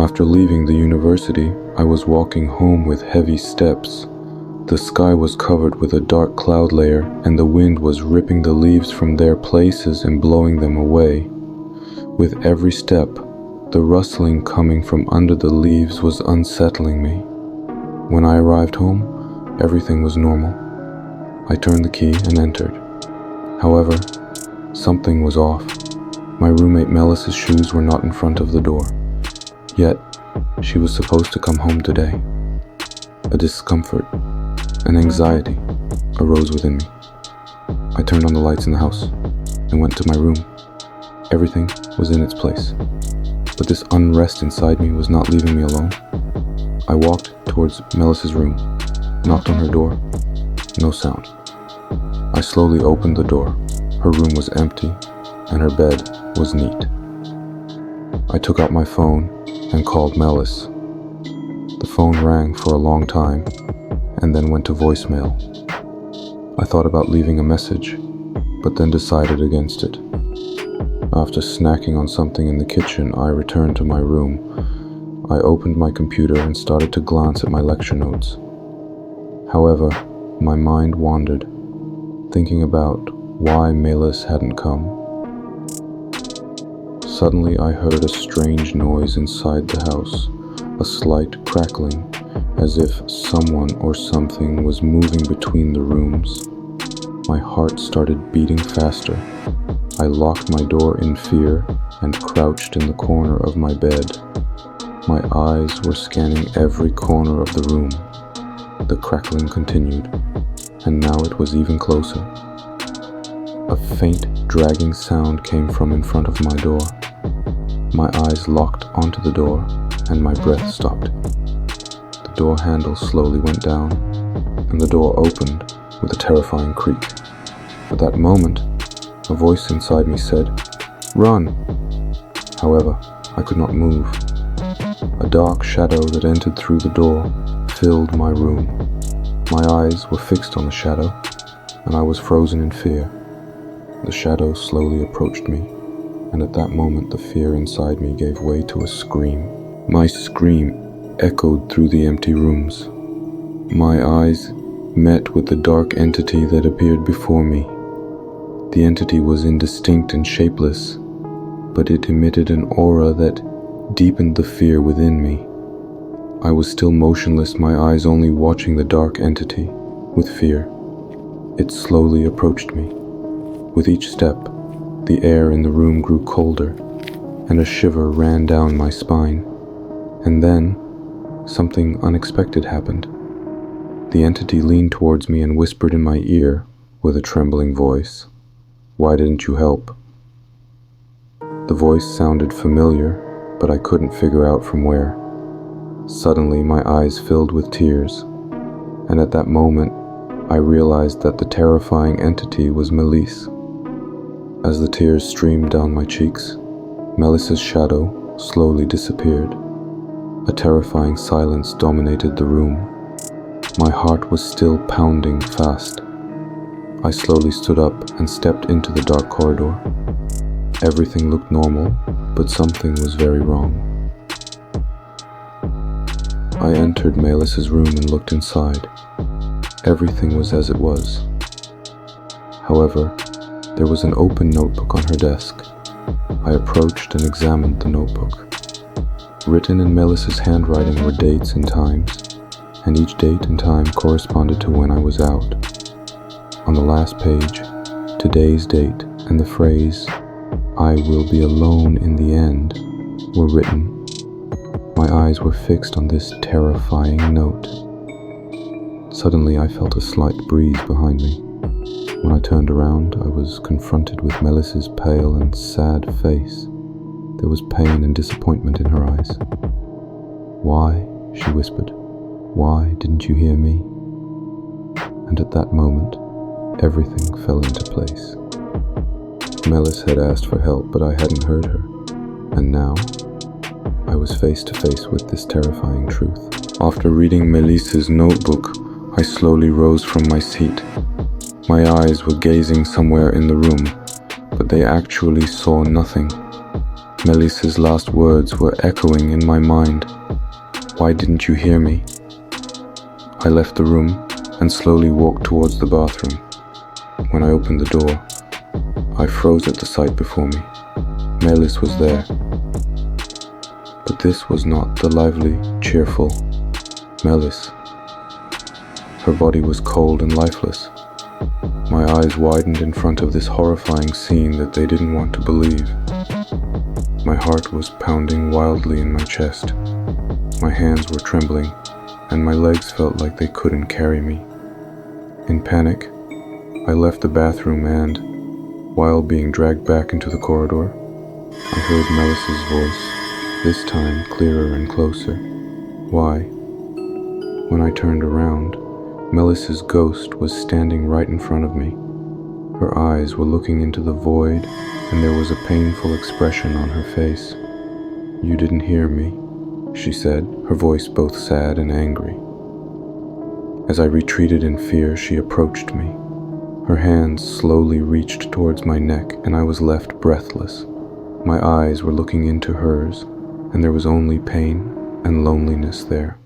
After leaving the university, I was walking home with heavy steps. The sky was covered with a dark cloud layer, and the wind was ripping the leaves from their places and blowing them away. With every step, the rustling coming from under the leaves was unsettling me. When I arrived home, everything was normal. I turned the key and entered. However, something was off. My roommate Melis's shoes were not in front of the door. Yet, she was supposed to come home today. A discomfort, an anxiety arose within me. I turned on the lights in the house and went to my room. Everything was in its place, but this unrest inside me was not leaving me alone. I walked towards Melis's room, knocked on her door. No sound. I slowly opened the door. Her room was empty, and her bed was neat. I took out my phone and called Melis. The phone rang for a long time, and then went to voicemail. I thought about leaving a message, but then decided against it. After snacking on something in the kitchen, I returned to my room. I opened my computer and started to glance at my lecture notes. However, my mind wandered, thinking about why Melis hadn't come. Suddenly I heard a strange noise inside the house, a slight crackling, as if someone or something was moving between the rooms. My heart started beating faster. I locked my door in fear and crouched in the corner of my bed. My eyes were scanning every corner of the room. The crackling continued, and now it was even closer. A faint, dragging sound came from in front of my door. My eyes locked onto the door, and my breath stopped. The door handle slowly went down, and the door opened with a terrifying creak. At that moment, a voice inside me said, "Run!" However, I could not move. A dark shadow that entered through the door filled my room. My eyes were fixed on the shadow, and I was frozen in fear. The shadow slowly approached me, and at that moment the fear inside me gave way to a scream. My scream echoed through the empty rooms. My eyes met with the dark entity that appeared before me. The entity was indistinct and shapeless, but it emitted an aura that deepened the fear within me. I was still motionless, my eyes only watching the dark entity with fear. It slowly approached me. With each step, the air in the room grew colder, and a shiver ran down my spine. And then, something unexpected happened. The entity leaned towards me and whispered in my ear with a trembling voice, "Why didn't you help?" The voice sounded familiar, but I couldn't figure out from where. Suddenly, my eyes filled with tears, and at that moment, I realized that the terrifying entity was Melis. As the tears streamed down my cheeks, Melis's shadow slowly disappeared. A terrifying silence dominated the room. My heart was still pounding fast. I slowly stood up and stepped into the dark corridor. Everything looked normal, but something was very wrong. I entered Melis's room and looked inside. Everything was as it was. However, there was an open notebook on her desk. I approached and examined the notebook. Written in Melis's handwriting were dates and times, and each date and time corresponded to when I was out. On the last page, today's date and the phrase, "I will be alone in the end," were written. My eyes were fixed on this terrifying note. Suddenly I felt a slight breeze behind me. When I turned around, I was confronted with Melis's pale and sad face. There was pain and disappointment in her eyes. "Why?" she whispered. "Why didn't you hear me?" And at that moment, everything fell into place. Melis had asked for help, but I hadn't heard her. And now, I was face to face with this terrifying truth. After reading Melis's notebook, I slowly rose from my seat. My eyes were gazing somewhere in the room, but they actually saw nothing. Melissa's last words were echoing in my mind. Why didn't you hear me? I left the room and slowly walked towards the bathroom. When I opened the door, I froze at the sight before me. Melis was there. But this was not the lively, cheerful Melis. Her body was cold and lifeless. My eyes widened in front of this horrifying scene that they didn't want to believe. My heart was pounding wildly in my chest. My hands were trembling, and my legs felt like they couldn't carry me. In panic, I left the bathroom and, while being dragged back into the corridor, I heard Melis's voice, this time clearer and closer. Why? When I turned around, Melis's ghost was standing right in front of me. Her eyes were looking into the void, and there was a painful expression on her face. "You didn't hear me," she said, her voice both sad and angry. As I retreated in fear, she approached me. Her hands slowly reached towards my neck, and I was left breathless. My eyes were looking into hers, and there was only pain and loneliness there.